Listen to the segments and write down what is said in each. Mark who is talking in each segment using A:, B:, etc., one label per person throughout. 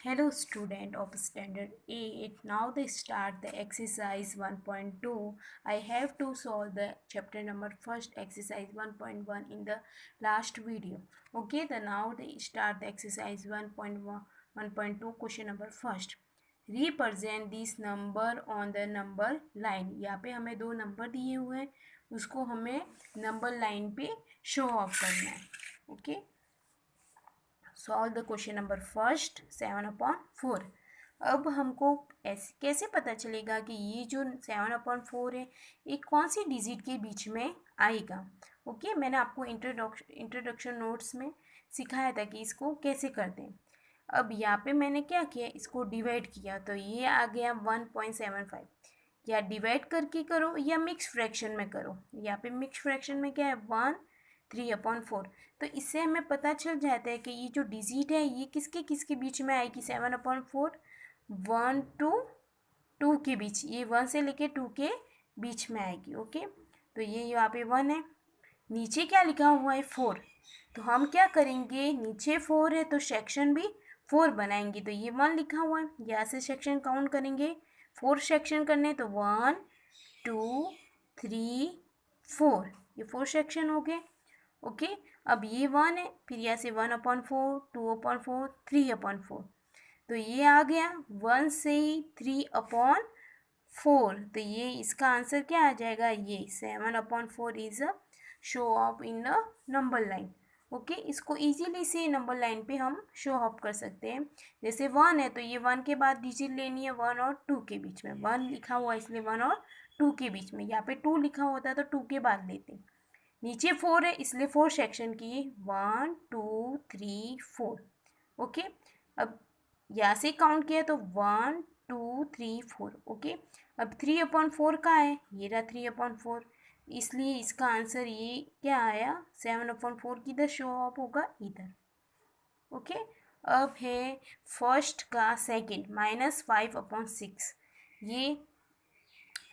A: Hello student of standard 8. Now they start the exercise 1.2. I have to solve the chapter number first exercise 1.1 in the last video. Okay, then now they start the exercise 1.1 1.2 question number first. Represent this number on the number line. यहाँ पे हमें दो number दिए हुए हैं, उसको हमें number line पे शो ऑफ करना है. Okay, solve the question number first 7/4. अब हमको ऐसे कैसे पता चलेगा कि ये जो 7/4 है ये कौन सी डिजिट के बीच में आएगा. ओके, मैंने आपको इंट्रोडक्शन नोट्स में सिखाया था कि इसको कैसे करते हैं. अब यहाँ पे मैंने क्या किया, इसको डिवाइड किया तो ये आ गया 1.75. या डिवाइड करके करो या मिक्स फ्रैक्शन में करो. यहाँ पे मिक्स फ्रैक्शन में क्या है 1/3/4. तो इससे हमें पता चल जाता है कि ये जो डिजिट है ये किसके किसके बीच में आएगी. 7/4 1 to 2 के बीच, ये 1 से लेके 2 के बीच में आएगी. ओके, तो ये यहाँ पे 1 है, नीचे क्या लिखा हुआ है 4. तो हम क्या करेंगे, नीचे 4 है तो सेक्शन भी 4 बनाएंगे. तो ये 1 लिखा हुआ है, यहाँ से सेक्शन काउंट करेंगे, 4 सेक्शन करने तो 1 2 3 4, ये 4 सेक्शन हो गए. ओके, अब ये 1 है, फिर यहाँ से 1/4 2/4 3/4. तो ये आ गया 1 से 3/4. तो ये इसका आंसर क्या आ जाएगा, ये 7/4 is a show off in the number line. Okay, इसको इजीली से नंबर लाइन पे हम शो ऑफ कर सकते हैं. जैसे 1 है तो ये 1 के बाद डिजिट लेनी है 1 और 2 के बीच में. 1 लिखा हुआ है इसलिए 1 और 2 के बीच में. यहाँ पे 2 लिखा होता है तो 2 के बाद लेते हैं. नीचे 4 है इसलिए 4 सेक्शन किए 1 2 3 4. ओके, अब यहाँ से काउंट किया तो 1 2 3 4. ओके, अब 3/4 का है, ये रहा 3/4, इसलिए इसका आंसर ये क्या आया 7/4 की इधर शो ऑफ होगा इधर. ओके, अब है फर्स्ट का सेकंड -5/6. ये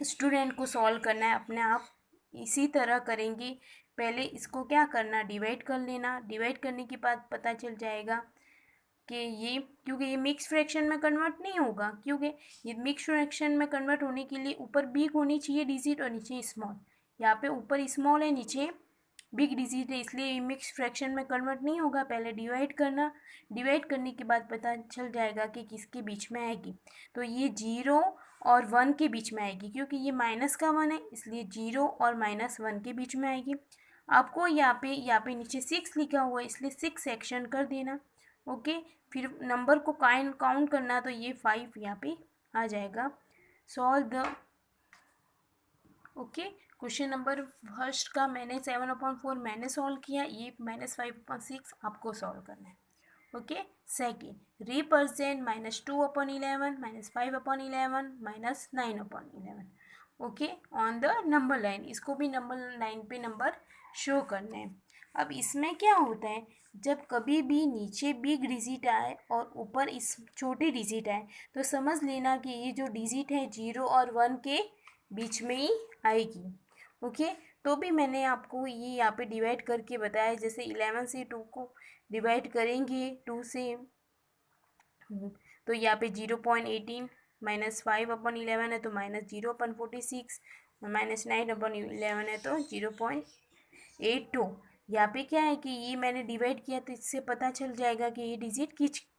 A: स्टूडेंट को सॉल्व करना है अपने आप. इसी तरह करेंगे. पहले इसको क्या करना, डिवाइड कर लेना. डिवाइड करने के बाद पता चल जाएगा कि ये, क्योंकि ये मिक्स फ्रैक्शन में कन्वर्ट नहीं होगा, क्योंकि ये मिक्स फ्रैक्शन में कन्वर्ट होने के लिए ऊपर बिग होनी चाहिए डिजिट और नीचे स्मॉल. यहाँ पे ऊपर स्मॉल है नीचे बिग डिजिट है, इसलिए ये मिक्स फ्रैक्शन में कन्वर्ट नहीं होगा. पहले डिवाइड करना, डिवाइड करने के बाद पता चल जाएगा कि किसके बीच में आएगी. तो ये 0 और 1 के बीच में आएगी, क्योंकि ये माइनस का 1 है इसलिए 0 और -1 के बीच में आएगी. आपको यहाँ पे नीचे 6 लिखा हुआ है इसलिए 6 सेक्शन कर देना. ओके, फिर नंबर को काउंट करना तो ये 5 यहाँ पे आ जाएगा. Solve the. Okay, question number first का मैंने 7/4 मैंने सॉल्व किया, ये -5/6 आपको सॉल्व करना है. Okay, second represent -2/11 -5/11 -9/11. Okay, on the number line. इसको भी नंबर लाइन पे नंबर शो करने हैं. अब इसमें क्या होता है, जब कभी भी नीचे बिग डिजिट आए और ऊपर इस छोटे डिजिट आए तो समझ लेना कि ये जो डिजिट है 0 और 1 के बीच में ही आएगी. ओके, तो भी मैंने आपको ये यहाँ पे डिवाइड करके बताया. जैसे 11 से 2 को डिवाइड करेंगे 2 से, तो यहाँ पे 0.18 -5/11 है तो -0/46, -9/11 है तो 0.82. यहाँ पे क्या है कि ये मैंने डिवाइड किया तो इससे पता चल जाएगा कि ये डिजिट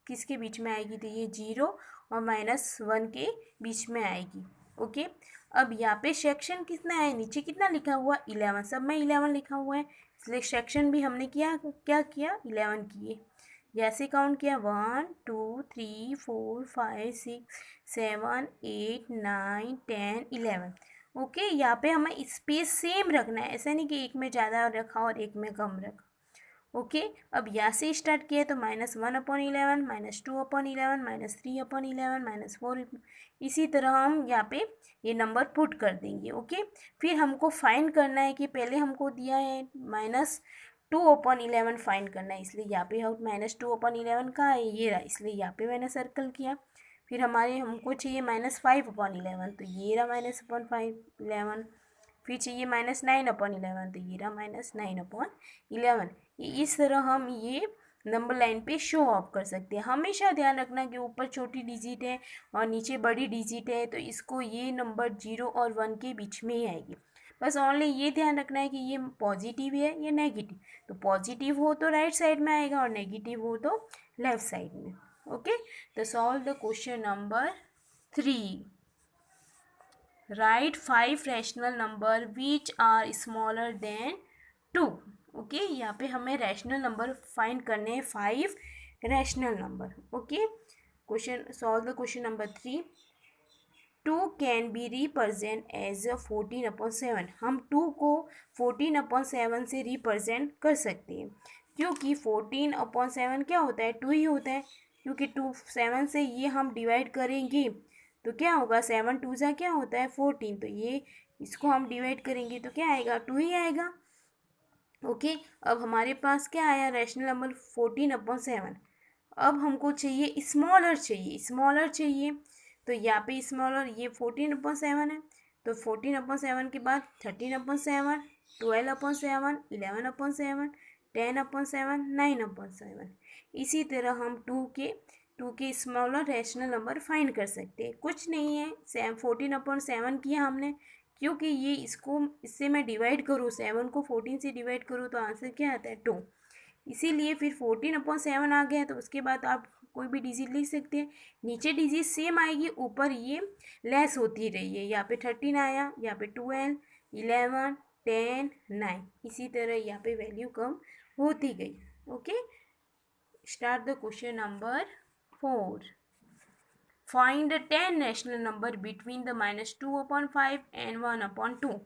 A: किसके बीच में आएगी. तो ये 0 और -1 के बीच में आएगी. ओके, अब यहाँ पे सेक्शन कितना है, नीचे कितना लिखा हुआ 11, सब में 11 लिखा हुआ है इसलिए सेक्शन भी हमने क्या किया 11 किए. जैसे काउंट किया 1 2 3 4 5 6 7 8 9 10 11. ओके, यहाँ पे हमें स्पेस सेम रखना है, ऐसा नहीं कि एक में ज़्यादा रखा और एक में कम रखा. ओके, अब यहाँ से स्टार्ट किया तो -1/11 -2/11 -3/11 -4. इसी तरह हम यहाँ पे ये नंबर पुट कर देंगे. ओके, फिर हमको फाइंड करना है कि पहले हमको दिया है -2/11 फाइंड करना है, इसलिए यहाँ पे हम -2/11 का है ये रहा, इसलिए यहाँ पे मैंने सर्कल किया. फिर हमको चाहिए -5/11 तो ये रहा -5/11. फिर चाहिए -9/11 तो ये रहा -9/11. इस तरह हम ये नंबर लाइन पे शो ऑफ कर सकते हैं। हमेशा ध्यान रखना कि ऊपर छोटी डिजिट है और नीचे बड़ी डिजिट है, तो इसको ये नंबर 0 और 1 के बीच में ही आएगी। बस ओनली ये ध्यान रखना है कि ये पॉजिटिव है या नेगेटिव। तो पॉजिटिव हो तो राइट साइड में आएगा और नेगेटिव हो तो लेफ्ट साइड में। ओके, तो solve the question number 3। Write 5 rational number which are smaller than 2। Okay, यहाँ पे हमें रैशनल नंबर फाइंड करने हैं 5 rational number. Okay, question solve the question number 3। 2 can be represent as 14/7। हम 2 को 14/7 से रिप्रेजेंट कर सकते हैं, क्योंकि 14/7 क्या होता है, 2 ही होता है। क्योंकि 2 7 से ये हम डिवाइड करेंगे तो क्या होगा, 7 2 सा क्या होता है 14, तो ये इसको हम डिवाइड करेंगे तो क्या आएगा, 2 ही आएगा। ओके, अब हमारे पास क्या आया, रैशनल नंबर 14/7। अब हमको चाहिए स्मॉलर, चाहिए। तो यहाँ पे स्मॉलर ये 14/7 है, तो 14/7 के बाद 13/7, 12/7, 11/7, 10/7, 9/7। इसी तरह हम टू के स्मॉलर रैशनल नंबर फाइंड कर सकते हैं। कुछ नहीं है, 14/7 किया हमने, क्योंकि ये इससे मैं डिवाइड करूँ, 7 को 14 से डिवाइड करूँ तो आंसर क्या आता है, 2। इसीलिए फिर 14/7 आ गया, तो उसके बाद आप कोई भी डिजिट लिख सकते हैं। नीचे डिजिट सेम आएगी, ऊपर ये लेस होती रही है। यहाँ पे 13 आया, यहाँ पे 12, 11, 10, 9, इसी तरह यहाँ पे वैल्यू कम होती गई। Okay, start the question number 4। Find 10 rational number between the -2/5 and 1/2।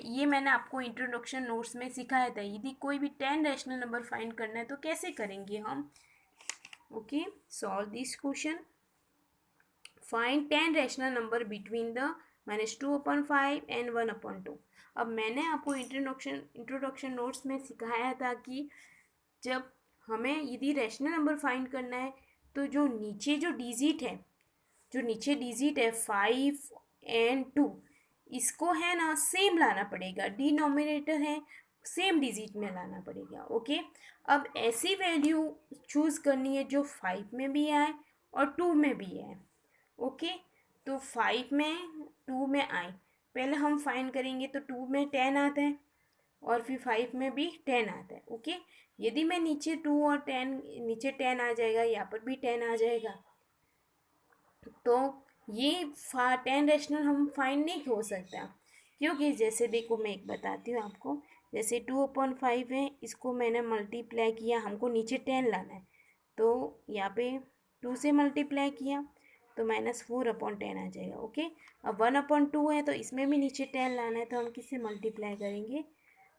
A: ये मैंने आपको इंट्रोडक्शन नोट्स में सिखाया था। यदि कोई भी 10 रैशनल नंबर फाइंड करना है तो कैसे करेंगे हम। Okay, solve this question. Find 10 rational number between the -2/5 and 1/2। अब मैंने आपको इंट्रोडक्शन नोट्स में सिखाया था कि जब हमें यदि रैशनल नंबर फाइंड करना है तो जो नीचे डिजिट है 5 एंड 2, इसको है ना सेम लाना पड़ेगा। डिनोमिनेटर है, सेम डिजिट में लाना पड़ेगा। ओके, अब ऐसी वैल्यू चूज करनी है जो 5 में भी आए और 2 में भी आए। ओके, तो 5 में 2 में आए, पहले हम फाइंड करेंगे तो 2 में 10 आता है और फिर 5 में भी 10 आता है। ओके, यदि मैं नीचे 2 और 10, नीचे 10 आ जाएगा, यहाँ पर भी 10 आ जाएगा, तो ये 10 रैशनल हम फाइंड नहीं हो सकता। क्योंकि जैसे देखो, मैं एक बताती हूँ आपको। जैसे 2/5 है, इसको मैंने मल्टीप्लाई किया, हमको नीचे 10 लाना है, तो यहाँ पे 2 से मल्टीप्लाई किया तो -4/10 आ जाएगा। ओके, अब 1/2 है, तो इसमें भी नीचे 10 लाना है, तो हम किससे मल्टीप्लाई करेंगे,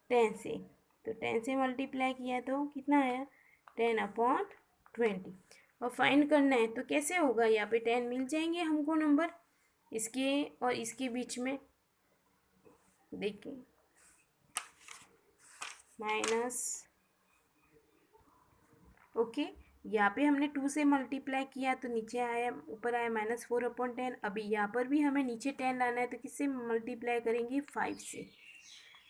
A: 10 से। तो 10 से मल्टीप्लाई किया तो कितना आया, 10/20। और फाइंड करना है तो कैसे होगा, यहाँ पे 10 मिल जाएंगे हमको नंबर, इसके और इसके बीच में। देखिए, माइनस, ओके, यहाँ पे हमने 2 से मल्टीप्लाई किया तो नीचे आया, ऊपर आया -4/10। अभी यहाँ पर भी हमें नीचे 10 लाना है, तो किससे मल्टीप्लाई करेंगे, 5 से।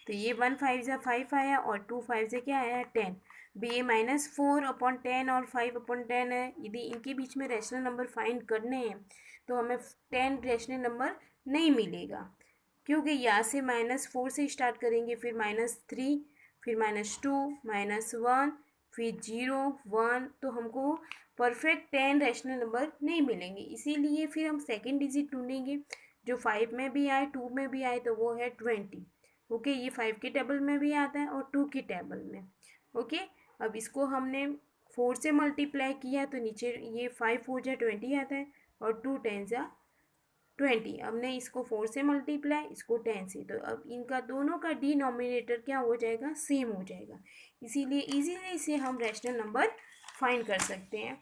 A: तो ये 1 5 से 5 आया और 2 5 से क्या आया, 10। भी ये -4/10 और 5/10 है। यदि इनके बीच में रैशनल नंबर फाइंड करने हैं तो हमें 10 रैशनल नंबर नहीं मिलेगा, क्योंकि यहाँ से -4 से स्टार्ट करेंगे, फिर -3, फिर -2, -1, फिर 0 1, तो हमको परफेक्ट 10 रैशनल नंबर नहीं मिलेंगे। इसीलिए फिर हम सेकेंड डिजिट ढूंढेंगे जो 5 में भी आए, 2 में भी आए, तो वो है 20। ओके, ये 5 के टेबल में भी आता है और 2 के टेबल में। ओके, अब इसको हमने 4 से मल्टीप्लाई किया तो नीचे ये 5 4 जा 20 आता है और 2 10 जा 20। हमने इसको 4 से मल्टीप्लाई, इसको 10 से, तो अब इनका दोनों का डिनोमिनेटर क्या हो जाएगा, सेम हो जाएगा। इसीलिए इजीली से हम रैशनल नंबर फाइंड कर सकते हैं।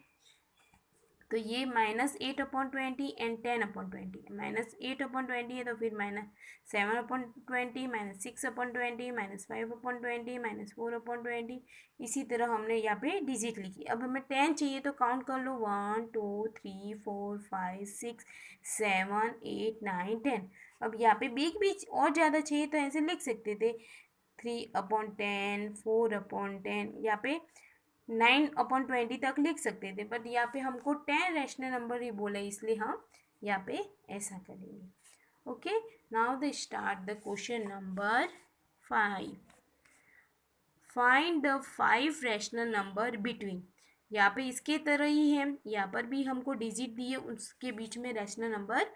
A: तो ये -8/20 एंड 10/20, -8/20 है तो फिर -7/20, -6/20, -5/20, -4/20। इसी तरह हमने यहाँ पे डिजिट लिखी। अब हमें 10 चाहिए तो काउंट कर लो, 1 2 3 4 5 6 7 8 9 10। अब यहाँ पे बीच बीच और ज़्यादा चाहिए तो ऐसे लिख सकते थे, 3/10, 4/10। यहाँ पे 9/20 तक लिख सकते थे, बट यहाँ पे हमको 10 रैशनल नंबर ही बोला, इसलिए हम यहाँ पे ऐसा करेंगे. Okay, now the start the question number 5. Find the 5 rational number between. यहाँ पे इसके तरह ही है, यहाँ पर भी हमको डिजिट दिए, उसके बीच में रैशनल नंबर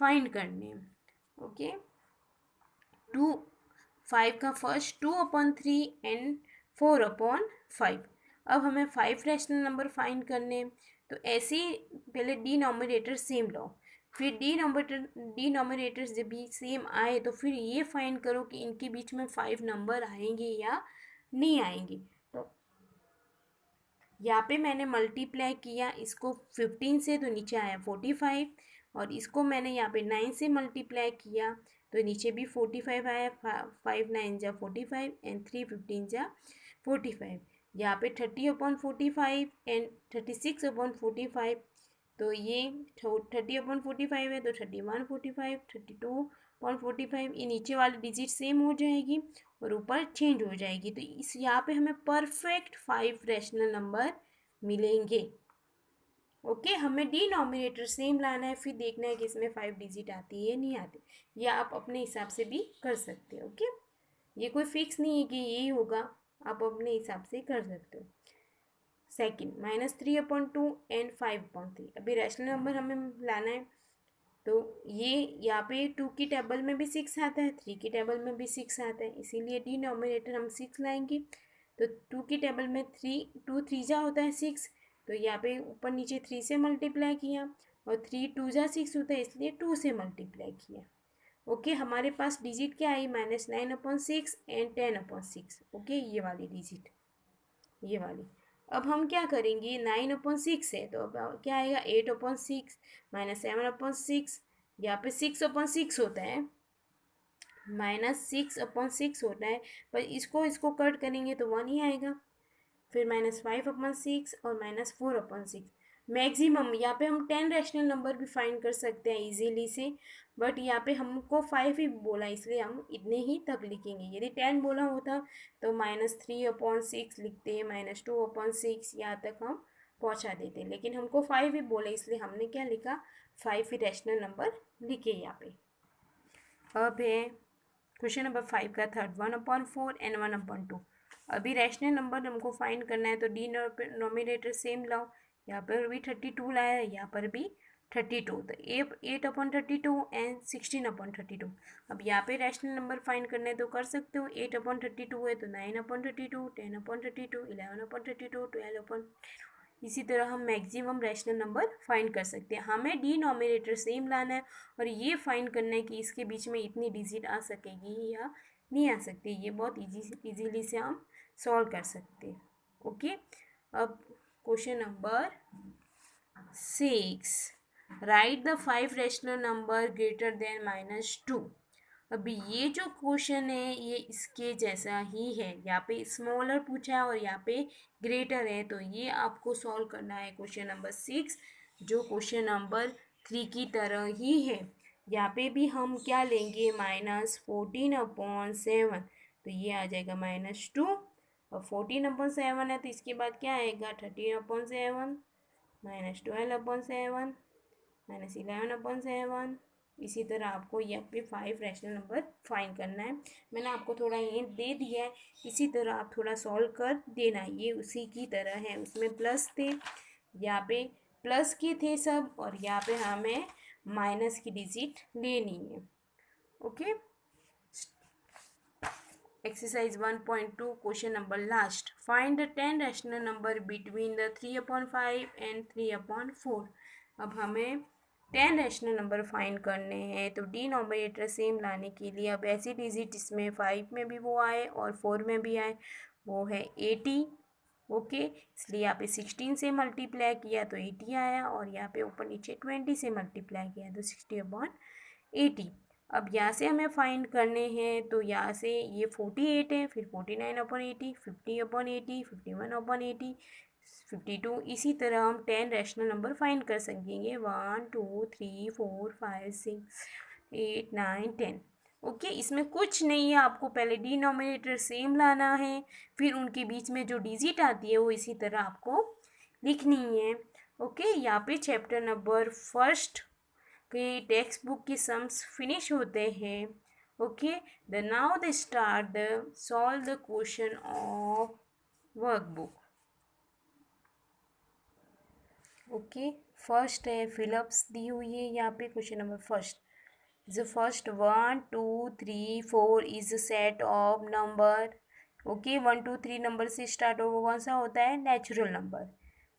A: फाइंड करने हैं. ओके, 5 का फर्स्ट 2/3 एंड 4/5. अब हमें 5 रैशनल नंबर फाइंड करने हैं, तो ऐसे ही पहले डिनोमिनेटर सेम लो, फिर डिनोमिनेटर्स जब भी सेम आए तो फिर ये फाइंड करो कि इनके बीच में 5 नंबर आएंगे या नहीं आएंगे. तो यहाँ पे मैंने मल्टीप्लाई किया इसको 15 से, तो नीचे आया 45, और इसको मैंने यहाँ पे 9 से मल्टीप्लाई किया तो नीचे भी 45 आया. 5 9 जा 45 एंड 3 15 जा 45. यहाँ पे 30/45 एंड 36/45, तो ये 30/45 है तो 31/45, 32/45, ये नीचे वाली डिजिट सेम हो जाएगी और ऊपर चेंज हो जाएगी. तो इस यहाँ पे हमें परफेक्ट 5 रैशनल नंबर मिलेंगे. ओके, हमें डिनोमिनेटर सेम लाना है, फिर देखना है कि इसमें 5 डिजिट आती है नहीं आती. ये आप अपने हिसाब से भी कर सकते हो. ओके, ये कोई फिक्स नहीं है कि यही होगा, आप अपने हिसाब से कर सकते हो. Second, -3/2 and 5/3. अभी रैशनल नंबर हमें लाना है, तो ये यहाँ पे 2 की टेबल में भी 6 आता है, 3 की टेबल में भी 6 आता है, इसीलिए डिनोमिनेटर हम 6 लाएंगे. तो 2 की टेबल में 2 3 जा होता है 6, तो यहाँ पे ऊपर नीचे 3 से मल्टीप्लाई किया, और 3 2 जा 6 होता है, इसलिए 2 से मल्टीप्लाई किया. ओके, हमारे पास डिजिट क्या आई, -9/6 एंड 10/6. ओके, ये वाली डिजिट, ये वाली. अब हम क्या करेंगे, 9/6 है तो अब क्या आएगा, 8/6 -7/6. यहाँ पे 6/6 होता है, -6/6 होता है, पर इसको कट करेंगे तो 1 ही आएगा. फिर -5/6 और -4/6. मैक्सिमम यहाँ पे हम 10 रैशनल नंबर भी फाइंड कर सकते हैं इजीली से, बट यहाँ पे हमको 5 ही बोला, इसलिए हम इतने ही तक लिखेंगे. यदि 10 बोला होता तो -3/6 लिखते, -2/6, यहाँ तक हम पहुँचा देते, लेकिन हमको 5 ही बोला, इसलिए हमने क्या लिखा, 5 ही रैशनल नंबर लिखे यहाँ पे. अब है क्वेश्चन नंबर 5 का थर्ड, 1/4 एंड 1/2. अभी रैशनल नंबर हमको फाइंड करना है, तो डिनोमिनेटर सेम लाओ. यहाँ पर भी 32 लाया है, यहाँ पर भी 32, तो 8/32 एंड 16/32. अब यहाँ पे रैशनल नंबर फाइंड करना है तो कर सकते हो. 8/32 है तो 9/32, 10/32, 11/32, 12. इसी तरह हम मैक्सिमम रैशनल नंबर फाइंड कर सकते हैं. हमें डिनोमिनेटर सेम लाना है और ये फाइंड करना है कि इसके बीच में इतनी डिजिट आ सकेगी या नहीं आ सकती. ये बहुत इजीली से हम सॉल्व कर सकते हैं. ओके, अब question number 6, right the 5 rational number greater than -2. अभी ये जो क्वेश्चन है ये इसके जैसा ही है, यहाँ पे स्मॉलर पूछा है और यहाँ पे ग्रेटर है, तो ये आपको सॉल्व करना है क्वेश्चन नंबर 6, जो क्वेश्चन नंबर 3 की तरह ही है. यहाँ पे भी हम क्या लेंगे, -14/7, तो ये आ जाएगा -2, और 14/7 है तो इसके बाद क्या आएगा, 13/7, -12/7, -11/7. इसी तरह आपको यहाँ पे 5 रैशनल नंबर फाइंड करना है. मैंने आपको थोड़ा हिंट दे दिया है, इसी तरह आप थोड़ा सॉल्व कर देना. ये उसी की तरह है, उसमें प्लस थे, यहाँ पे प्लस के थे सब, और यहाँ पे हमें माइनस की डिजिट लेनी है. Okay, exercise 1.2 question number last, find the 10 rational number between the 3/5 and 3/4. अब हमें 10 रैशनल नंबर फाइंड करने हैं, तो डिनोमिनेटर सेम लाने के लिए अब ऐसी डिजिट जिसमें 5 में भी वो आए और 4 में भी आए, वो है 80. ओके, इसलिए यहाँ पे 16 से मल्टीप्लाई किया तो 80 आया, और यहाँ पे ऊपर नीचे 20 से मल्टीप्लाई किया तो 60/80. अब यहाँ से हमें फाइंड करने हैं, तो यहाँ से ये 48 है, फिर 49/80, 50/80, 51/80, 52. इसी तरह हम 10 रैशनल नंबर फाइंड कर सकेंगे, 1 2 3 4 5 6 8 9 10. ओके, इसमें कुछ नहीं है, आपको पहले डिनोमिनेटर सेम लाना है, फिर उनके बीच में जो डिजिट आती है वो इसी तरह आपको लिखनी है। ओके, यहाँ पे चैप्टर नंबर फर्स्ट के टेक्स्ट बुक की सम्स फिनिश होते हैं। Okay, the now they start the solve the question of workbook. Okay, first है फिलअप्स दी हुई है यहाँ पे। Question number first, the first 1 2 3 4 is a set of number। Okay, 1 2 3 number से स्टार्ट होगा, कौन सा होता है? Natural number.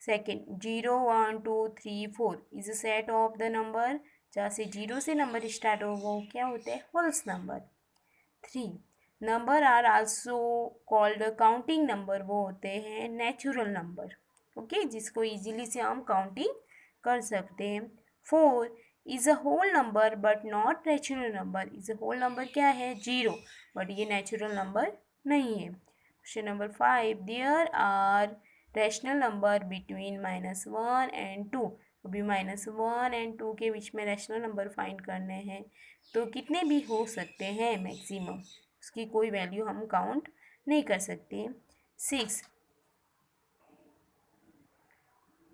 A: Second, 0 1 2 3 4 is a set of the number, जहाँ से 0 से नंबर स्टार्ट होगा वो क्या होता है? Wholes number. 3, number are also called counting number, वो होते हैं नेचुरल नंबर। ओके, जिसको इजीली से हम काउंटिंग कर सकते हैं। 4 is a whole number but not natural number. Is a whole number क्या है? 0, बट ये नेचुरल नंबर नहीं है। Question number 5, there are rational number between -1 and 2। अभी -1 एंड 2 के बीच में रैशनल नंबर फाइंड करने हैं, तो कितने भी हो सकते हैं मैक्सिमम, उसकी कोई वैल्यू हम काउंट नहीं कर सकते। 6,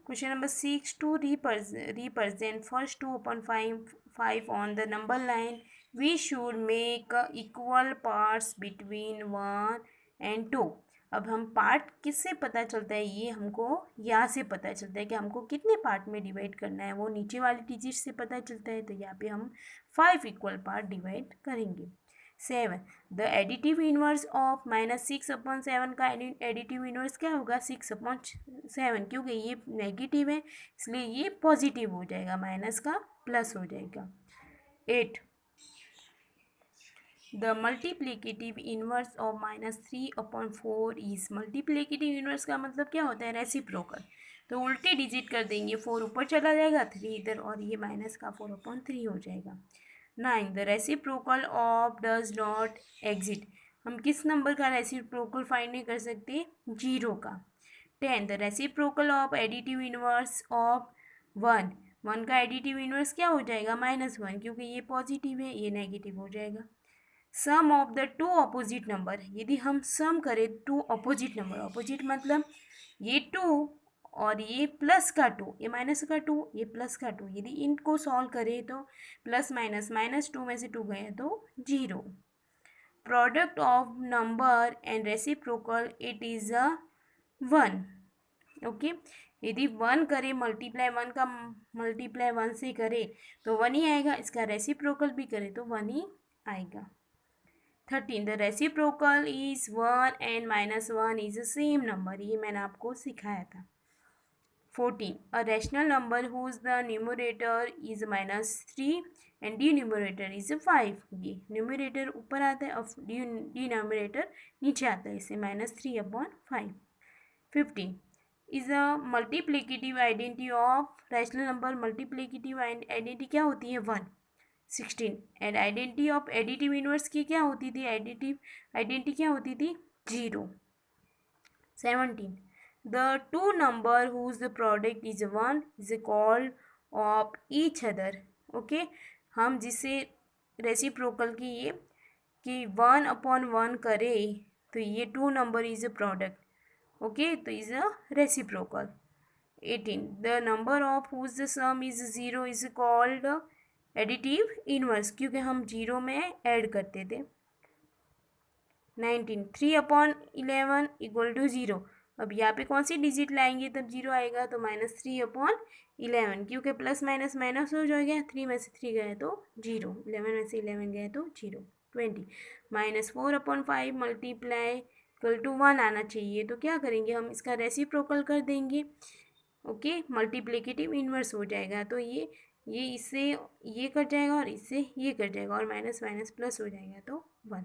A: question number 6, to represent first 2/5 on the number line, we should make equal parts between 1 and 2। अब हम पार्ट किससे पता चलता है? ये हमको यहाँ से पता चलता है कि हमको कितने पार्ट में डिवाइड करना है, वो नीचे वाली डिजिट से पता चलता है। तो यहाँ पे हम 5 इक्वल पार्ट डिवाइड करेंगे। 7, द एडिटिव इनवर्स ऑफ -6/7 का एडिटिव इनवर्स क्या होगा? 6/7, क्योंकि ये नेगेटिव है इसलिए ये पॉजिटिव हो जाएगा, माइनस का प्लस हो जाएगा। 8, the multiplicative inverse of -3/4 is. Multiplicative inverse का मतलब क्या होता है? रेसिप्रोकल। तो उल्टे डिजिट कर देंगे, 4 ऊपर चला जाएगा, 3 इधर, और ये माइनस का 4/3 हो जाएगा। 9, the reciprocal of does not exit. हम किस नंबर का रेसिप्रोकल फाइंड नहीं कर सकते? 0 का। 10, the reciprocal of additive inverse of 1। 1 का एडिटिव इनवर्स क्या हो जाएगा? -1, क्योंकि ये पॉजिटिव है, ये नेगेटिव हो जाएगा। Sum of the two opposite number, यदि हम सम करें टू अपोजिट नंबर, अपोजिट मतलब ये 2 और ये प्लस का 2, ये माइनस का 2, ये प्लस का 2, यदि इनको सॉल्व करें तो प्लस माइनस -2 में से 2 गए तो 0। Product of number and reciprocal, it is a 1। Okay, यदि 1 करें मल्टीप्लाई, 1 का मल्टीप्लाई 1 से करें तो 1 ही आएगा, इसका रेसिप्रोकल भी करें तो 1 ही आएगा। 13, the reciprocal is 1 and -1 is the same number, ये मैंने आपको सिखाया था। 14, a rational number whose the numerator is -3 and denominator is 5। ये न्यूमरेटर ऊपर आता है और डिनोमिनेटर नीचे आता है, इसे -3/5। 15, is a multiplicative identity of rational number। Multiplicative identity क्या होती है? 1। 16, and identity of additive inverse की क्या होती थी? एडिटिव आइडेंटिटी क्या होती थी? 0। 17, the two number whose product is 1 is called of each other। Okay, हम जिसे रेसिप्रोकल की ये कि 1/1 करें तो ये 2 number is a product. Okay, तो is a reciprocal. 18, the number of whose sum is 0 is called additive inverse, क्योंकि हम 0 में ऐड करते थे। 19, 3/11 इक्वल टू 0। अब यहाँ पे कौन सी डिजिट लाएंगे तब 0 आएगा? तो -3/11, क्योंकि प्लस माइनस माइनस हो जाएगा, 3 में से 3 गए तो 0, 11 में से 11 गए तो 0। 20, -4/5 मल्टीप्लाई इक्वल टू 1 आना चाहिए, तो क्या करेंगे हम? इसका रेसिप्रोकल कर देंगे। ओके, मल्टीप्लिकेटिव इनवर्स हो जाएगा, तो ये इससे ये कट जाएगा और इससे ये कट जाएगा और माइनस माइनस प्लस हो जाएगा तो 1।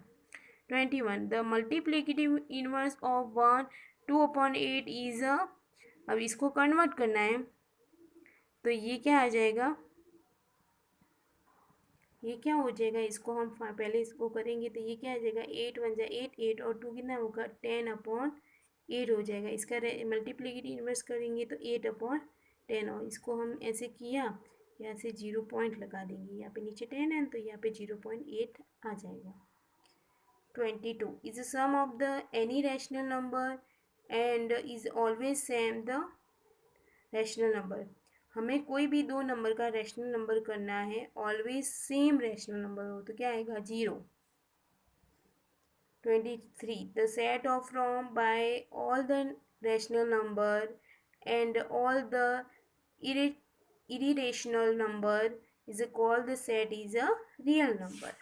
A: 21, the multiplicative inverse of 1 2/8 is a. अब इसको कन्वर्ट करना है तो ये क्या आ जाएगा? ये क्या हो जाएगा? इसको हम पहले इसको करेंगे तो ये क्या आ जाएगा? 8 1 जा 8, 8 और 2 कितना होगा? 10/8 हो जाएगा। इसका मल्टीप्लिकेटिव इनवर्स करेंगे तो 8/10, और इसको हम ऐसे किया यहाँ से 0 पॉइंट लगा देंगे, यहाँ पे नीचे 10 है तो यहाँ पे 0.8 आ जाएगा। 22 is the sum of the any rational number and is always same the rational number। हमें कोई भी दो नंबर का रैशनल नंबर करना है, ऑलवेज सेम रैशनल नंबर हो तो क्या आएगा 0। 23 the set of from by all the rational number and all the irrational number is called the set is a real number।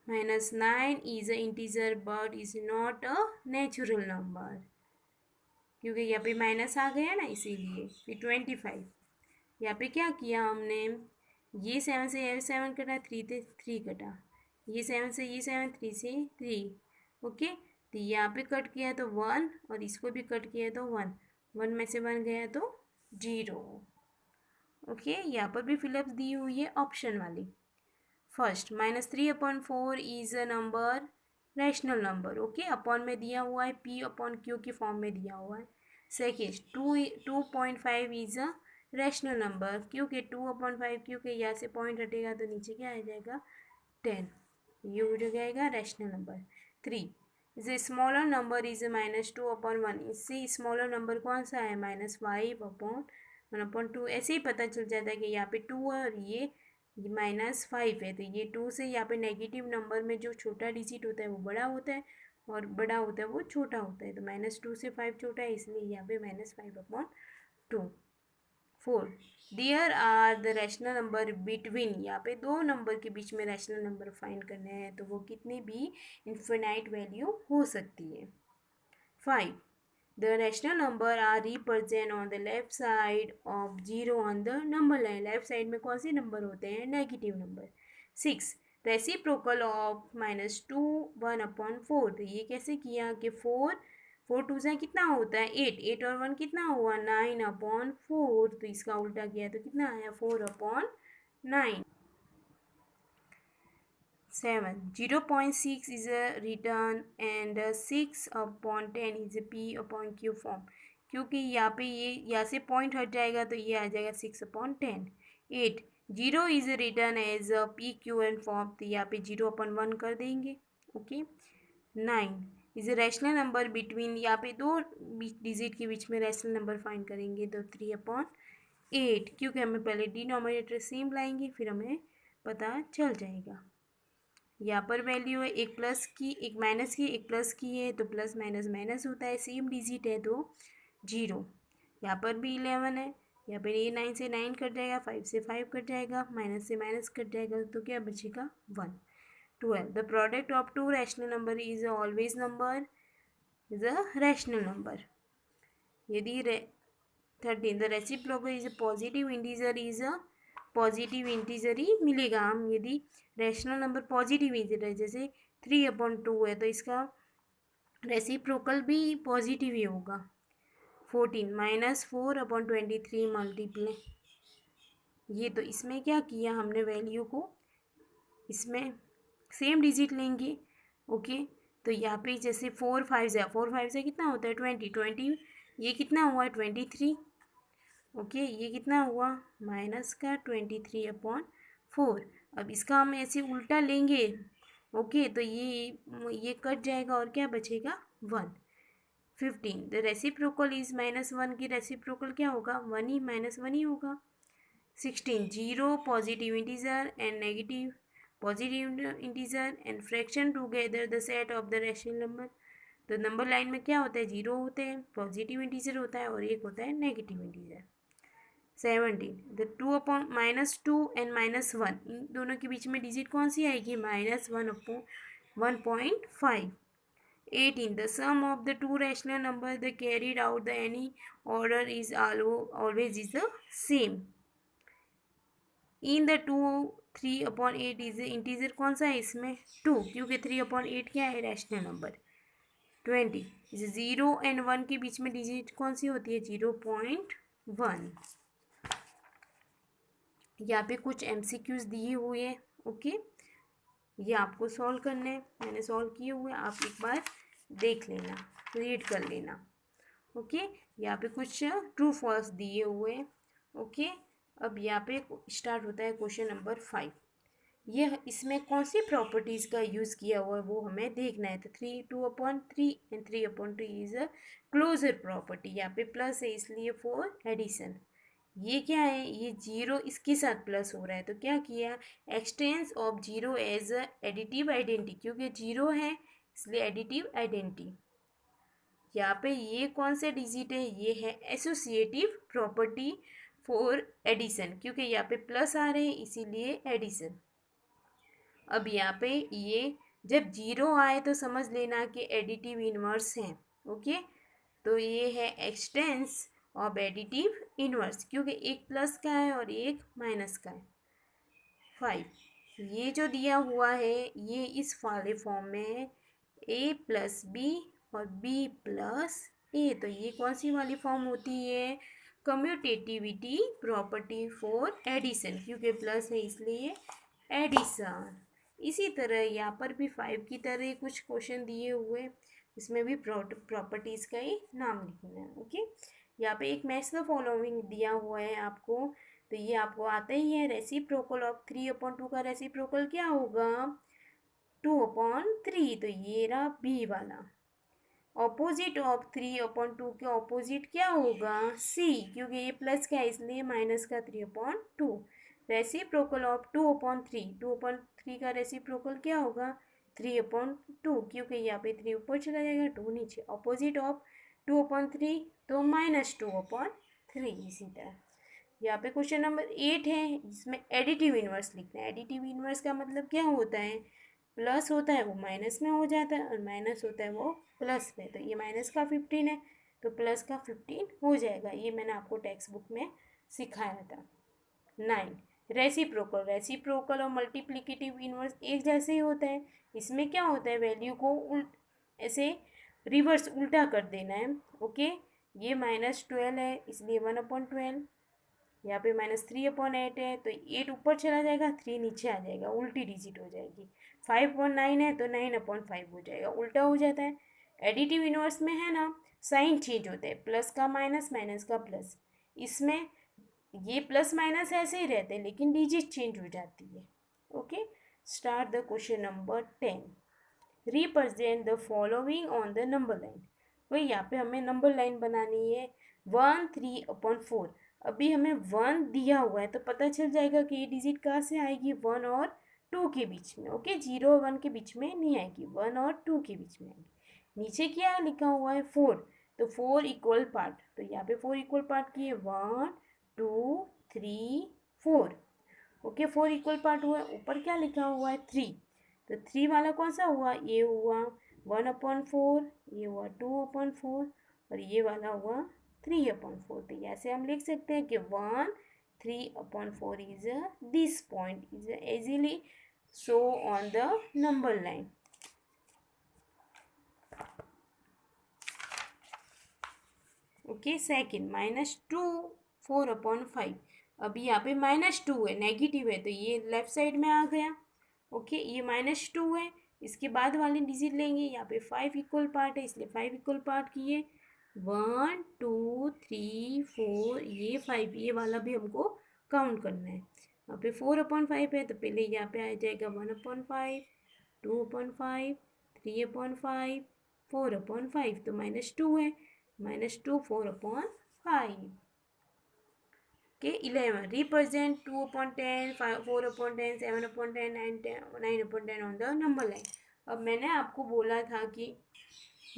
A: -9 is an integer but is not a natural number, क्योंकि यहाँ पे minus आ गया ना इसीलिए। फिर 25 यहाँ पे क्या किया हमने, ये 7 से ये 7 कटा, 3 से 3 कटा, ये 7 से ये 7, 3 से 3, ओके। तो यहाँ पे कट किया तो 1 और इसको भी कट किया तो 1, 1 में से 1 गया तो 0, ओके। यहाँ पर भी फिलअप दी हुई है ऑप्शन वाली। First -3/4 is a number rational number, okay, upon में दिया हुआ है, P/Q की फॉर्म में दिया हुआ है। Second 2.5 is a rational number, क्योंकि 2/5 क्योंकि यहाँ से पॉइंट हटेगा तो नीचे क्या आ जाएगा 10, ये हो जाएगा rational number. 3 is a smaller number is -2/1, इससे स्मॉलर नंबर कौन सा है -5/1/2। ऐसे ही पता चल जाता है कि यहाँ पे 2 है और ये -5 है, तो ये 2 से यहाँ पे नेगेटिव नंबर में जो छोटा डिजिट होता है वो बड़ा होता है और बड़ा होता है वो छोटा होता है, तो -2 से 5 छोटा है इसलिए यहाँ पे -5/2। 4 there are the rational number between, यहाँ पे दो नंबर के बीच में रैशनल नंबर फाइंड करने हैं तो वो कितनी भी इन्फिनाइट वैल्यू हो सकती है। 5 the rational number are represent on the left side of 0 on the number line। Left side में कौन से नंबर होते हैं नेगेटिव नंबर। 6 रेसिप्रोकल ऑफ -2 1/4, तो ये कैसे किया कि 4 2 से कितना होता है 8, 8 और 1 कितना हुआ 9/4, तो इसका उल्टा किया तो कितना आया 4/9। 7 0.6 is a return and 6/10 is a P/Q form, क्योंकि यहाँ पे ये यहाँ से पॉइंट हट जाएगा तो ये आ जाएगा 6/10। 8 0 is written as a PQN form, तो यहाँ पे 0/1 कर देंगे, okay. 9 is a rational number between, यहाँ पे दो डिजिट के बीच में रैशनल नंबर फाइंड करेंगे तो 3/8, क्योंकि हमें पहले डिनोमिनेटर सेम लाएंगे फिर हमें पता चल जाएगा। यहाँ पर वैल्यू है एक प्लस की एक माइनस की एक प्लस की है तो प्लस माइनस माइनस होता है, सेम डिजिट है तो 0। यहाँ पर भी 11 है, यहाँ पर ये 9 से 9 कट जाएगा, 5 से 5 कट जाएगा, माइनस से माइनस कट जाएगा तो क्या बचेगा 1। 12 the product of two rational number is always number is a rational number. यदि 13 the reciprocal is a positive integer is a positive integer ही मिलेगा हम, यदि रैशनल नंबर पॉजिटिव इंटीजर है जैसे 3/2 है तो इसका रेसिप्रोकल भी पॉजिटिव ही होगा। 14 -4/23 मल्टीप्लाई, ये तो इसमें क्या किया हमने वैल्यू को इसमें सेम डिजिट लेंगे, ओके। तो यहाँ पे जैसे 4 5 से कितना होता है 20, ये कितना हुआ 23, ओके। ये कितना हुआ -23/4। अब इसका हम ऐसे उल्टा लेंगे, ओके, तो ये कट जाएगा और क्या बचेगा 1। 15 द रेसिप्रोकल इज -1 की रेसिप्रोकल क्या होगा 1 ही -1 ही होगा। 16 0 positive integer and negative positive integer and fraction together the set of the rational number, तो नंबर लाइन में क्या होता है 0 होते हैं, पॉजिटिव इंटीजर होता है और एक होता है नेगेटिव इंटीजर। 17 द -2 एंड -1, इन दोनों के बीच में डिजिट कौन सी आएगी -1/1.5। 18 the sum of the two rational numbers that carried out the any order is always is the same। In the 2 3/8 is integer कौन सा है इसमें 2, क्योंकि 3/8 क्या है रैशनल नंबर। 20 इसे 0 एंड 1 के बीच में डिजिट कौन सी होती है 0.1। यहाँ पे कुछ MCQs दिए हुए हैं, ओके, ये आपको सॉल्व करने हैं, मैंने सॉल्व किए हुए, आप एक बार देख लेना रीड कर लेना, ओके, यहाँ पे कुछ ट्रू फॉल्स दिए हुए हैं। ओके, अब यहाँ पे स्टार्ट होता है क्वेश्चन नंबर 5। यह इसमें कौन सी प्रॉपर्टीज़ का यूज़ किया हुआ है वो हमें देखना है। तो 3/2 and 3/3 is a closure property. यहाँ पे प्लस है इसलिए फॉर एडिशन। ये क्या है, ये जीरो इसके साथ प्लस हो रहा है तो क्या किया, existence of zero as a additive identity, क्योंकि जीरो है इसलिए एडिटिव आइडेंटिटी। यहाँ पे ये कौन से डिजिट है, ये है एसोसिएटिव प्रॉपर्टी फॉर एडिशन, क्योंकि यहाँ पे प्लस आ रहे हैं इसीलिए एडिशन। अब यहाँ पे ये जब जीरो आए तो समझ लेना कि एडिटिव इनवर्स है। ओके, तो ये है एक्सटेंस ऑफ एडिटिव इनवर्स, क्योंकि एक प्लस का है और एक माइनस का है। 5 ये जो दिया हुआ है ये इस वाले फॉर्म में है, ए प्लस बी और बी प्लस ए। तो ये कौन सी वाली फॉर्म होती है, कम्यूटेटिविटी प्रॉपर्टी फॉर एडिशन, क्योंकि प्लस है इसलिए एडिशन। इसी तरह यहाँ पर भी 5 की तरह कुछ क्वेश्चन दिए हुए, इसमें भी प्रॉपर्टीज़ का ही नाम लिखना है। ओके, यहाँ पे एक मैच द फॉलोइंग दिया हुआ है आपको, तो ये आपको आता ही है। रेसिप्रोकल ऑफ 3/2 का रेसिप्रोकल क्या होगा, 2/3। तो ये रहा बी वाला। ऑपोजिट ऑफ 3/2 के ऑपोजिट क्या होगा, सी, क्योंकि ये प्लस का है इसलिए माइनस का 3/2। रेसिप्रोकल ऑफ 2/3 का रेसिप्रोकल क्या होगा, 3/2, क्योंकि यहाँ पे 3 ऊपर चला जाएगा 2 नीचे। ऑपोजिट ऑफ 2/3 तो -2/3। इसी तरह यहाँ पे क्वेश्चन नंबर 8 है जिसमें एडिटिव इनवर्स लिखना है। एडिटिव इनवर्स का मतलब क्या होता है, प्लस होता है वो माइनस में हो जाता है और माइनस होता है वो प्लस में। तो ये माइनस का 15 है तो प्लस का 15 हो जाएगा। ये मैंने आपको टेक्स्ट बुक में सिखाया था। 9 रेसिप्रोकल और मल्टीप्लिकेटिव इनवर्स एक जैसे ही होता है। इसमें क्या होता है, वैल्यू को ऐसे रिवर्स उल्टा कर देना है। ओके, ये -12 है इसलिए 1/12। यहाँ पे -3/8 है तो 8 ऊपर चला जाएगा 3 नीचे आ जाएगा, उल्टी डिजिट हो जाएगी। 5/9 है तो 9/5 हो जाएगा, उल्टा हो जाता है। एडिटिव इनवर्स में है ना, साइन चेंज होता है, प्लस का माइनस माइनस का प्लस। इसमें ये प्लस माइनस ऐसे ही रहते हैं लेकिन डिजिट चेंज हो जाती है। Okay, start the question number 10। Represent the following on the number line. वही यहाँ पे हमें नंबर लाइन बनानी है। 1 3/4। अभी हमें 1 दिया हुआ है तो पता चल जाएगा कि ये डिजिट कहाँ से आएगी, 1 और 2 के बीच में। ओके, 0 और 1 के बीच में नहीं आएगी, 1 और 2 के बीच में आएगी। नीचे क्या लिखा हुआ है, 4। तो 4 इक्वल पार्ट, तो यहाँ पे 4 इक्वल पार्ट किए, 1 2 3 4। ओके, 4 इक्वल पार्ट हुआ। ऊपर क्या लिखा हुआ है, 3। तो 3 वाला कौन सा हुआ, ये हुआ 1/4, ये हुआ 2/4 और ये वाला हुआ 3/4। तो ऐसे हम लिख सकते हैं कि 1 3/4 is this point is easily show on the number line. Okay, second -2 4/5। अभी यहाँ पे -2 है, नेगेटिव है तो ये लेफ्ट साइड में आ गया। ओके, ये -2 है, इसके बाद वाले डिजिट लेंगे। यहाँ पे 5 इक्वल पार्ट है इसलिए 5 इक्वल पार्ट किए, 1 2 3 4, ये 5, ये वाला भी हमको काउंट करना है। यहाँ पे 4/5 है तो पहले यहाँ पे आ जाएगा 1/5, 2/5, 3/5, 4/5। तो -2 है, -2 4/5। के 11 represent 2/10, 4/10, 7/10, 9/10 on the number line. अब मैंने आपको बोला था कि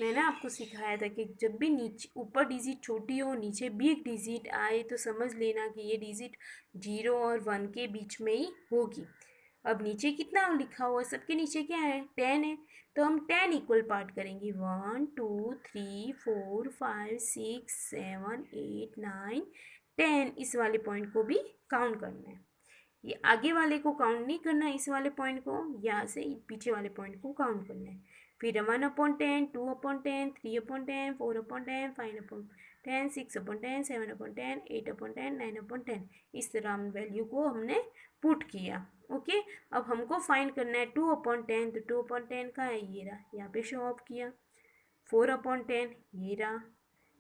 A: मैंने आपको सिखाया था कि जब भी नीचे ऊपर डिजिट छोटी हो नीचे बिग डिजिट आए तो समझ लेना कि ये डिजिट 0 और 1 के बीच में ही होगी। अब नीचे कितना लिखा हुआ है, सबके नीचे क्या है, 10 है तो हम 10 इक्वल पार्ट करेंगे, 1 2 3 4 5 6 7 8 9 10। इस वाले पॉइंट को भी काउंट करना है, ये आगे वाले को काउंट नहीं करना है, इस वाले पॉइंट को यहाँ से पीछे वाले पॉइंट को काउंट करना है। फिर 1/10, 2/10, 3/10, 4/10, 5/10, 6/10, 7/10, 8/10, 9/10। इस तरह हम वैल्यू को हमने पुट किया। ओके, अब हमको फाइंड करना है 2/10। तो 2/10 का है, ये रहा, यहाँ पे शो ऑफ किया। 4/10 ये रहा,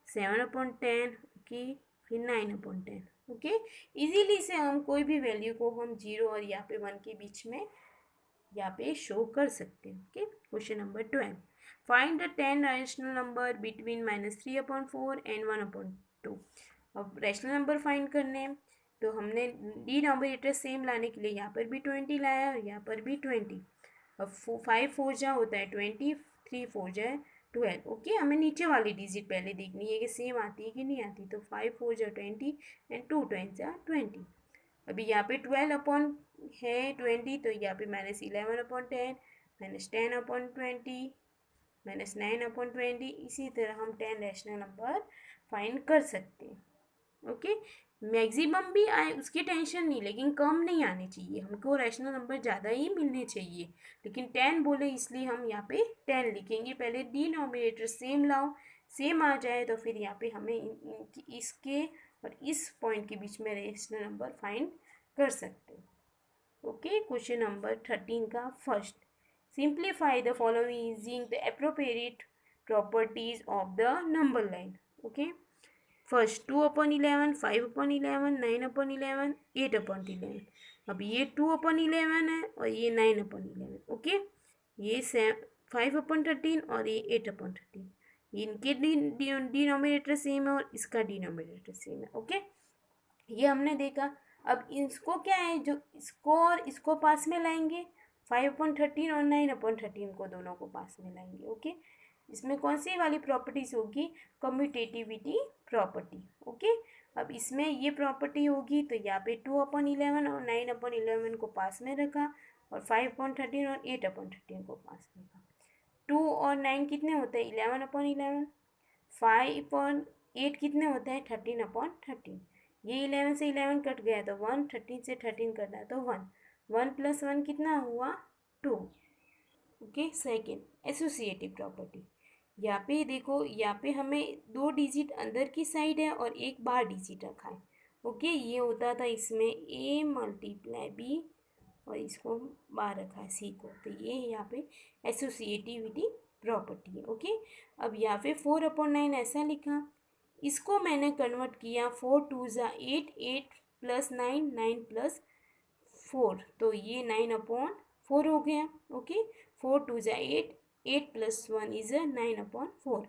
A: 7/10, ओके, फिर 9/10, ओके। इजीली से हम कोई भी वैल्यू को हम 0 और यहाँ पे 1 के बीच में यहाँ पे शो कर सकते हैं, okay. Question number 12, find the 10 rational number between -3/4 and 1/2। अब रैशनल नंबर फाइंड करने हैं, तो हमने डिनोमिनेटर सेम लाने के लिए यहाँ पर भी 20 लाया और यहाँ पर भी 20। अब 5 4 जा होता है 20, 3 4 जाए 12, ओके। हमें नीचे वाली डिजिट पहले देखनी है कि सेम आती है कि नहीं आती, तो 5 4 जा 20 एंड 2 20 जा 20। अभी यहाँ पे 12 है 20, तो यहाँ पे -11/10, -10/20, -9/20। इसी तरह हम 10 रैशनल नंबर फाइंड कर सकते हैं, ओके। मैक्सिमम भी आए उसकी टेंशन नहीं, लेकिन कम नहीं आने चाहिए, हमको रैशनल नंबर ज़्यादा ही मिलने चाहिए। लेकिन 10 बोले इसलिए हम यहाँ पे 10 लिखेंगे। पहले डिनोमिनेटर सेम लाओ, सेम आ जाए तो फिर यहाँ पे हमें इसके और इस पॉइंट के बीच में रैशनल नंबर फाइंड कर सकते हैं, ओके। क्वेश्चन नंबर 13 का first, simplify the following using the appropriate properties of the number line, okay. First 2/11, 5/11, 9/11, 8/11। अब ये 2/11 है और ये 9/11, ओके। ये 5/13 और ये 8/13। इनके डिनोमिनेटर सेम है और इसका डिनोमिनेटर सेम है, ओके। ये हमने देखा। अब इसको क्या है, जो इसको और इसको पास में लाएंगे, 5/13 और 9/13 को दोनों को पास में लाएंगे, ओके। इसमें कौन सी वाली प्रॉपर्टीज होगी, कम्यूटेटिविटी प्रॉपर्टी, ओके। अब इसमें ये प्रॉपर्टी होगी, तो यहाँ पे 2/11 और 9/11 को पास में रखा और 5/13 और 8/13 को पास में रखा। 2 और 9 कितने होते हैं, 11/11। 5 और 8 कितने होते हैं, 13/13। ये 11 से 11 कट गया तो 1, 13 से 13 कटा तो 1, 1 + 1 कितना हुआ, 2, ओके। सेकेंड एसोसिएटिव प्रॉपर्टी, यहाँ पे देखो, यहाँ पे हमें 2 डिजिट अंदर की साइड है और एक बाहर डिजिट रखा है, ओके। ये होता था इसमें a × b और इसको बाहर रखा है c को, तो ये यहाँ पे एसोसिएटिविटी प्रॉपर्टी है, ओके। अब यहाँ पे 4/9 ऐसा लिखा, इसको मैंने कन्वर्ट किया 4 2 ज़ा 8, 8 + 9, 9 + 4, तो ये 9/4 हो गया, ओके। 4 2 ज़ा 8, 8 + 1 इज़ 9/4।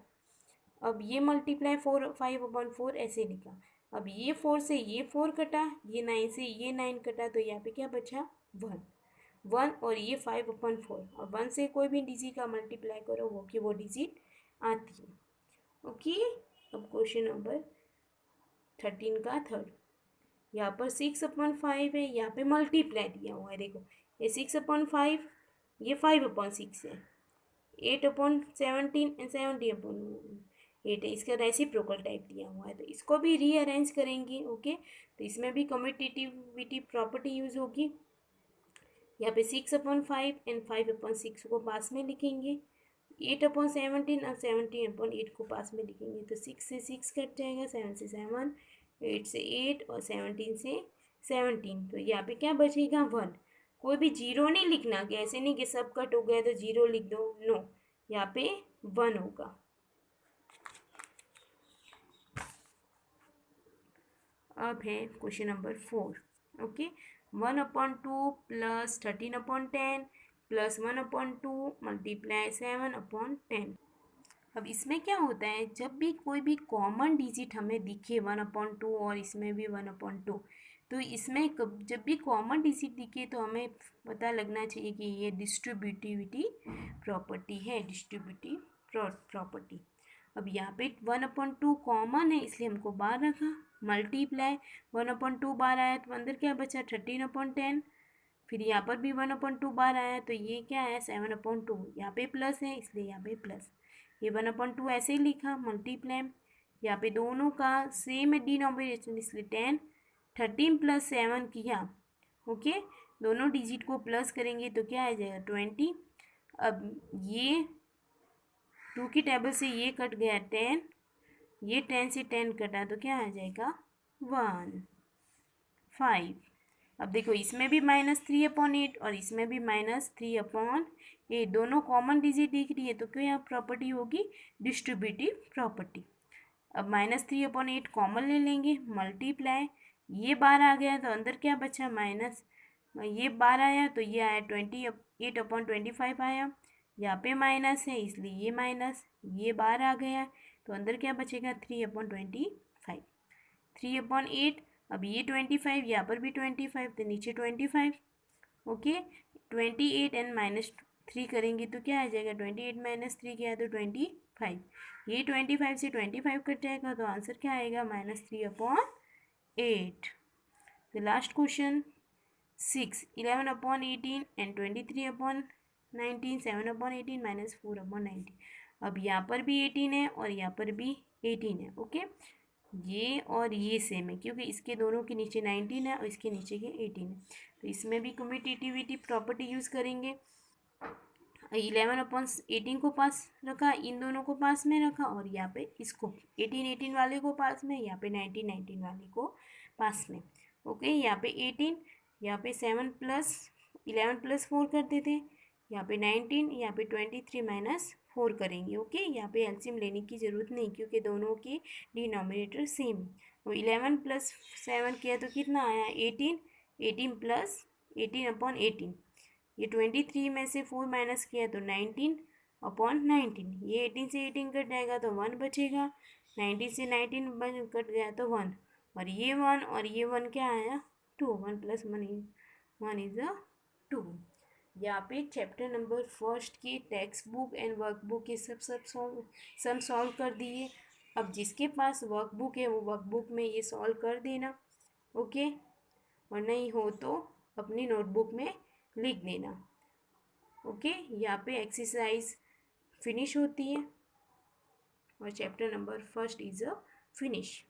A: अब ये मल्टीप्लाई 5/4 ऐसे लिखा। अब ये 4 से ये 4 कटा, ये 9 से ये 9 कटा, तो यहाँ पे क्या बचा, 1, 1 और ये 5/4, और 1 से कोई भी डिजिट का मल्टीप्लाई करो वो कि वो डिजिट आती है, ओके। अब क्वेश्चन नंबर 13 का थर्ड, यहाँ पर 6/5 है, यहाँ पे मल्टीप्लाई दिया हुआ है, देखो ये 6/5, ये 5/6 है, 8/17 एंड 70/8 है, इसका रेसिप्रोकल टाइप दिया हुआ है, तो इसको भी रीअरेंज करेंगे, ओके। तो इसमें भी कम्यूटेटिविटी प्रॉपर्टी यूज होगी। यहाँ पे 6/5 एंड 5/6 को पास में लिखेंगे, 8/17 और 17/8 को पास में लिखेंगे, तो 6 से 6 कट जाएगा, 7 से 7, 8 से 8 और 17 से 17, तो यहाँ पे क्या बचेगा, 1। कोई भी जीरो नहीं लिखना, कि ऐसे नहीं कि सब कट हो गया तो जीरो लिख दो, नो, यहाँ पे 1 होगा। अब है क्वेश्चन नंबर 4, ओके। 1/2 + 13/10 + 1/2 × 7/10। अब इसमें क्या होता है, जब भी कोई भी कॉमन डिजिट हमें दिखे 1/2 और इसमें भी 1/2, तो इसमें जब भी कॉमन डिजिट दिखे तो हमें पता लगना चाहिए कि ये डिस्ट्रीब्यूटिविटी प्रॉपर्टी है, डिस्ट्रीब्यूटिव प्रॉपर्टी। अब यहाँ पे 1/2 कॉमन है इसलिए हमको बाहर रखा, मल्टीप्लाई 1/2 बाहर आया तो अंदर क्या बचा, 13/10। फिर यहाँ पर भी 1/2 बाहर आया तो ये क्या है, 7/2। यहाँ पे प्लस है इसलिए यहाँ पे प्लस, ये 1/2 ऐसे ही लिखा, मल्टीप्लाई, यहाँ पे दोनों का सेम है डिनोमिनेशन इसलिए 10, 13 + 7 किया, ओके। दोनों डिजिट को प्लस करेंगे तो क्या आ जाएगा, 20। अब ये 2 की टेबल से ये कट गया 10, ये 10 से 10 कटा तो क्या आ जाएगा, 1 5। अब देखो इसमें भी -3/8 और इसमें भी -3/8, दोनों कॉमन डिजिट दिख रही है, तो क्या यहाँ प्रॉपर्टी होगी, डिस्ट्रीब्यूटिव प्रॉपर्टी। अब -3/8 कॉमन ले लेंगे, मल्टीप्लाई, ये बार आ गया तो अंदर क्या बचा माइनस, ये बार आया तो ये आया 28/25 आया, यहाँ पे माइनस है इसलिए ये माइनस, ये बार आ गया तो अंदर क्या बचेगा 3/25, 3/8। अब ये 25, यहाँ पर भी 25 तो नीचे 25, ओके। 28 एंड -3 करेंगे तो क्या आ जाएगा, 28 - 3 क्या है तो 25, ये 25 से 25 कट जाएगा तो आंसर क्या आएगा -3/8। The last question 6, 11/18 and 23/19, 7/18 -4/19। अब यहाँ पर भी 18 है और यहाँ पर भी 18 है, ओके। ये और ये सेम है क्योंकि इसके दोनों के नीचे 19 है और इसके नीचे के 18 है, तो इसमें भी कम्यूटेटिविटी प्रॉपर्टी यूज़ करेंगे। 11/18 को पास रखा, इन दोनों को पास में रखा और यहाँ पे इसको 18 वाले को पास में, यहाँ पे 19 वाले को पास में, ओके। यहाँ पे 18, यहाँ पे 7 + 11 + 4 करते थे, यहाँ पे 19, यहाँ पे 23 - 4 करेंगे, ओके। यहाँ पे एलसीएम लेने की ज़रूरत नहीं क्योंकि दोनों की डिनोमिनेटर सेम है। तो 11 + 7 किया तो कितना आया 18, 18 + 18/18, ये 23 में से 4 माइनस किया तो 19/19, ये 18 से 18 कट जाएगा तो 1 बचेगा, 19 से 19 कट गया तो 1, और ये 1 और ये 1 क्या आया 2, 1 + 1 इज 2। यहाँ पे चैप्टर नंबर फर्स्ट की टेक्स्ट बुक एंड वर्कबुक के सब सॉल्व कर दिए। अब जिसके पास वर्कबुक है वो वर्कबुक में ये सॉल्व कर देना, ओके, और नहीं हो तो अपनी नोटबुक में लिख देना, ओके। यहाँ पे एक्सरसाइज फिनिश होती है और chapter number first is a finish.